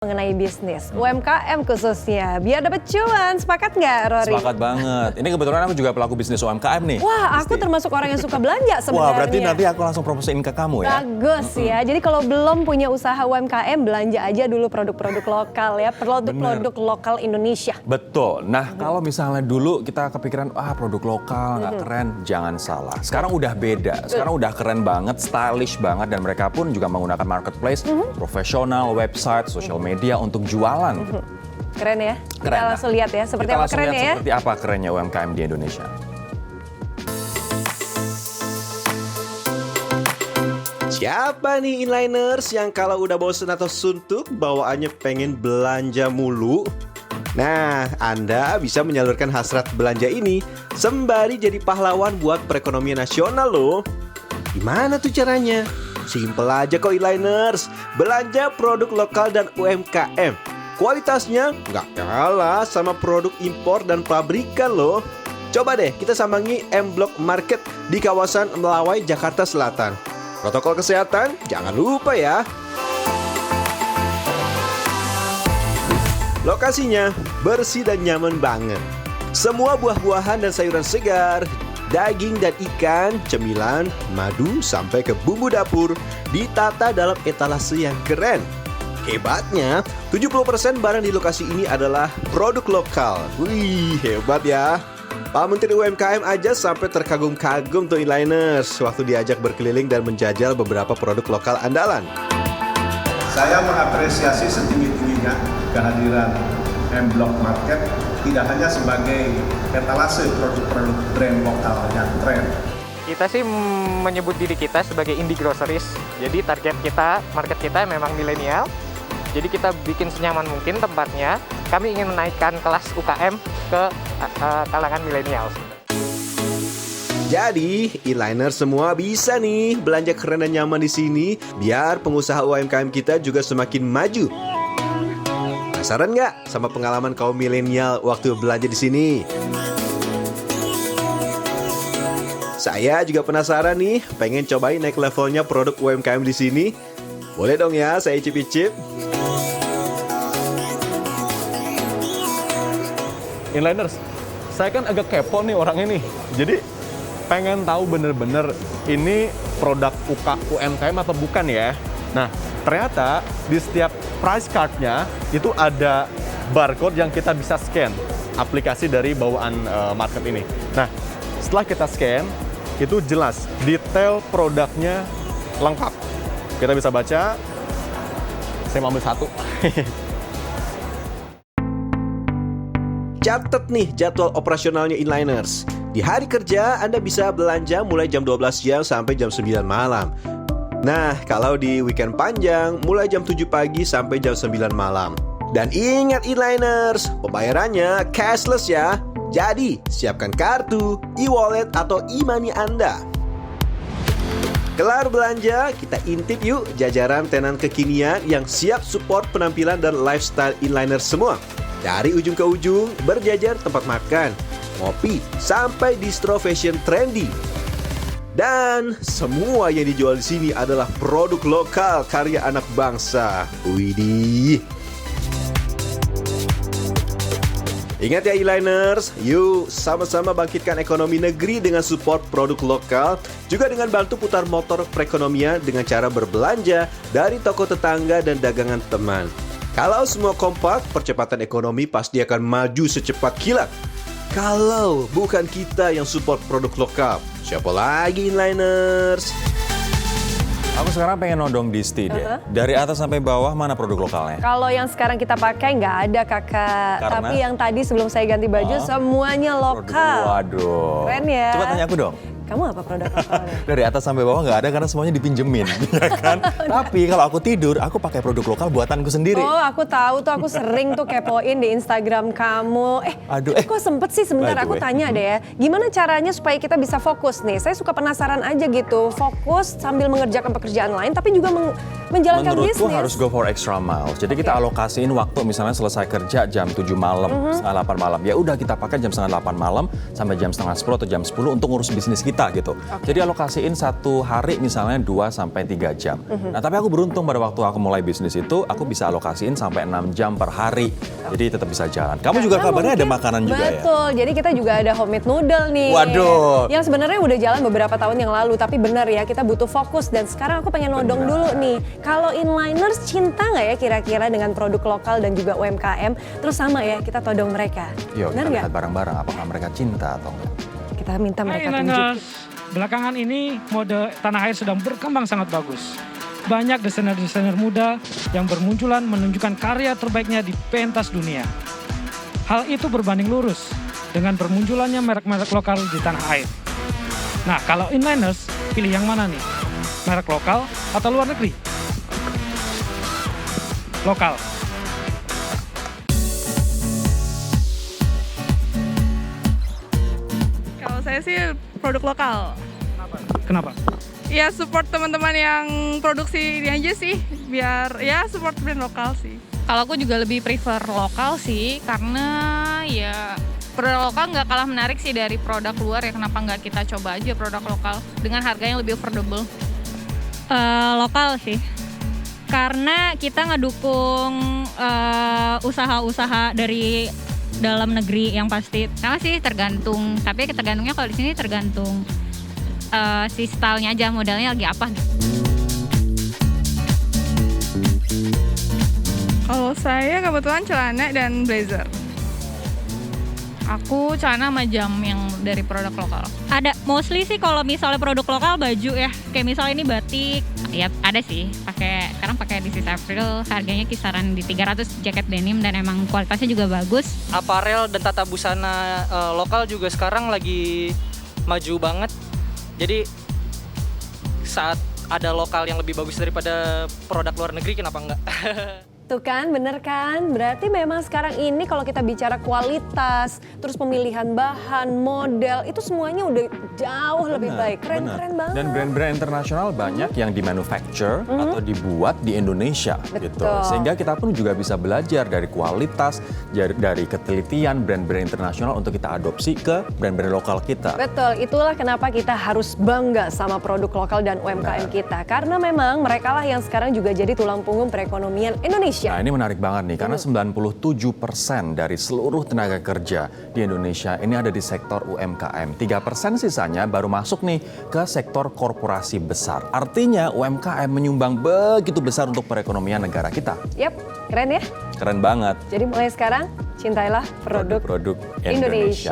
Mengenai bisnis, UMKM khususnya, biar dapat cuan, sepakat nggak Rory? Sepakat banget. Ini kebetulan aku juga pelaku bisnis UMKM nih. Wah, aku termasuk orang yang suka belanja sebenarnya. Wah, berarti nanti aku langsung promosiin ke kamu ya. Bagus ya, jadi kalau belum punya usaha UMKM, belanja aja dulu produk-produk lokal ya, produk-produk lokal Indonesia. Betul. Nah, kalau misalnya dulu kita kepikiran, produk lokal nggak keren, jangan salah. Sekarang udah beda, sekarang udah keren banget, stylish banget, dan mereka pun juga menggunakan marketplace, profesional, website, social media untuk jualan. Keren ya? Keren, Kita langsung lihat ya, seperti apa kerennya ya? Seperti apa kerennya UMKM di Indonesia. Siapa nih inliners yang kalau udah bosen atau suntuk bawaannya pengen belanja mulu? Nah, Anda bisa menyalurkan hasrat belanja ini sembari jadi pahlawan buat perekonomian nasional loh. Gimana tuh caranya? Simpel aja kok inliners, belanja produk lokal dan UMKM. Kualitasnya nggak kalah sama produk impor dan pabrikan loh. Coba deh kita sambangi M Block Market di kawasan Melawai, Jakarta Selatan. Protokol kesehatan jangan lupa ya. Lokasinya bersih dan nyaman banget. Semua buah-buahan dan sayuran segar, daging dan ikan, cemilan, madu, sampai ke bumbu dapur ditata dalam etalase yang keren. Hebatnya, 70% barang di lokasi ini adalah produk lokal. Wih, hebat ya. Pak Menteri UMKM aja sampai terkagum-kagum tuh inliners waktu diajak berkeliling dan menjajal beberapa produk lokal andalan. Saya mengapresiasi setinggi-tingginya kehadiran M Block Market tidak hanya sebagai etalase produk-produk brand lokal yang tren. Kita sih menyebut diri kita sebagai indie groceries. Jadi target kita, market kita memang milenial. Jadi kita bikin senyaman mungkin tempatnya. Kami ingin menaikkan kelas UKM ke kalangan milenial. Jadi, inliner semua bisa nih belanja keren dan nyaman di sini biar pengusaha UMKM kita juga semakin maju. Penasaran nggak sama pengalaman kaum milenial waktu belanja di sini? Saya juga penasaran nih, pengen cobain naik levelnya produk UMKM di sini. Boleh dong ya, saya icip-icip. Inliners, saya kan agak kepo nih orangnya nih. Jadi pengen tahu bener-bener ini produk UMKM atau bukan ya. Nah, ternyata di setiap price card-nya itu ada barcode yang kita bisa scan aplikasi dari bawaan market ini. Nah, setelah kita scan, itu jelas detail produknya lengkap. Kita bisa baca. Saya mau ambil satu. Catat nih jadwal operasionalnya inliners. Di hari kerja Anda bisa belanja mulai jam 12 siang sampai jam 9 malam. Nah, kalau di weekend panjang mulai jam 7 pagi sampai jam 9 malam. Dan ingat inliners, pembayarannya cashless ya. Jadi, siapkan kartu, e-wallet atau e-money Anda. Kelar belanja, kita intip yuk jajaran tenan kekinian yang siap support penampilan dan lifestyle inliners semua. Dari ujung ke ujung, berjajar tempat makan, ngopi, sampai distro fashion trendy. Dan semua yang dijual di sini adalah produk lokal karya anak bangsa. Widih. Ingat ya inliners, yuk sama-sama bangkitkan ekonomi negeri dengan support produk lokal, juga dengan bantu putar motor perekonomian dengan cara berbelanja dari toko tetangga dan dagangan teman. Kalau semua kompak, percepatan ekonomi pasti akan maju secepat kilat. Kalau bukan kita yang support produk lokal, siapa lagi inliners? Aku sekarang pengen nodong Disti deh. Dari atas sampai bawah mana produk lokalnya? Kalau yang sekarang kita pakai nggak ada kakak. Karena? Tapi yang tadi sebelum saya ganti baju semuanya lokal. Waduh. Keren ya. Coba tanya aku dong. Kamu apa produk lokalnya? Dari atas sampai bawah nggak ada karena semuanya dipinjemin, ya kan? Tapi kalau aku tidur, aku pakai produk lokal buatanku sendiri. Oh, aku tahu tuh, aku sering tuh kepoin di Instagram kamu. Aduh, kok sempet sih sebentar by the aku way. tanya deh ya. Gimana caranya supaya kita bisa fokus nih? Saya suka penasaran aja gitu. Fokus sambil mengerjakan pekerjaan lain, tapi juga menjalankan Menurutku bisnis. harus go for extra miles. Jadi kita alokasiin waktu misalnya selesai kerja jam 7 malam, setengah 8 malam. Ya udah kita pakai jam setengah 8 malam sampai jam setengah 10 atau jam 10 untuk ngurus bisnis kita gitu. Jadi alokasiin satu hari misalnya 2 sampai 3 jam. Nah tapi aku beruntung pada waktu aku mulai bisnis itu, aku bisa alokasiin sampai 6 jam per hari. Jadi tetap bisa jalan. Kamu juga Karena kabarnya ada mungkin- makanan juga ya? Betul, jadi kita juga ada homemade noodle nih. Waduh. Yang sebenarnya udah jalan beberapa tahun yang lalu, tapi benar ya kita butuh fokus dan sekarang aku pengen nodong dulu nih. Kalau inliners cinta nggak ya kira-kira dengan produk lokal dan juga UMKM? Terus sama ya kita todong mereka. Yuk Benar kita nggak? lihat bareng-bareng apakah mereka cinta atau enggak. Kita minta mereka Hai tunjukin. Inliners, belakangan ini mode tanah air sedang berkembang sangat bagus. Banyak desainer-desainer muda yang bermunculan menunjukkan karya terbaiknya di pentas dunia. Hal itu berbanding lurus dengan bermunculannya merek-merek lokal di tanah air. Nah, kalau inliners, pilih yang mana nih? Merek lokal atau luar negeri? Lokal. Kalau saya sih produk lokal. Kenapa? Ya support teman-teman yang produksi ini aja sih, biar ya support brand lokal sih. Kalau aku juga lebih prefer lokal sih, karena ya produk lokal nggak kalah menarik sih dari produk luar ya. Kenapa nggak kita coba aja produk lokal dengan harga yang lebih affordable? Lokal sih, karena kita ngedukung usaha-usaha dari dalam negeri yang pasti. Sama sih tergantung, tapi tergantungnya kalau di sini tergantung si stylenya aja, modelnya lagi apa gitu. Kalau saya kebetulan celana dan blazer. Aku celana sama jam yang dari produk lokal. Ada mostly sih kalau misalnya produk lokal baju ya, kayak misalnya ini batik. Ya ada sih, sekarang pakai This is April, harganya kisaran di 300 jaket denim dan emang kualitasnya juga bagus. Aparel dan tata busana lokal juga sekarang lagi maju banget. Jadi saat ada lokal yang lebih bagus daripada produk luar negeri, kenapa enggak? Tuh kan, bener kan? Berarti memang sekarang ini kalau kita bicara kualitas, terus pemilihan bahan, model, itu semuanya udah jauh lebih baik. Keren-keren banget. Dan brand-brand internasional banyak yang di-manufacture atau dibuat di Indonesia gitu. Betul. Sehingga kita pun juga bisa belajar dari kualitas, dari ketelitian brand-brand internasional untuk kita adopsi ke brand-brand lokal kita. Betul, itulah kenapa kita harus bangga sama produk lokal dan UMKM kita. Karena memang mereka lah yang sekarang juga jadi tulang punggung perekonomian Indonesia. Nah ini menarik banget nih, karena 97% dari seluruh tenaga kerja di Indonesia ini ada di sektor UMKM. 3% sisanya baru masuk nih ke sektor korporasi besar. Artinya UMKM menyumbang begitu besar untuk perekonomian negara kita. Yap, keren ya? Keren banget. Jadi mulai sekarang, cintailah produk Produk Indonesia.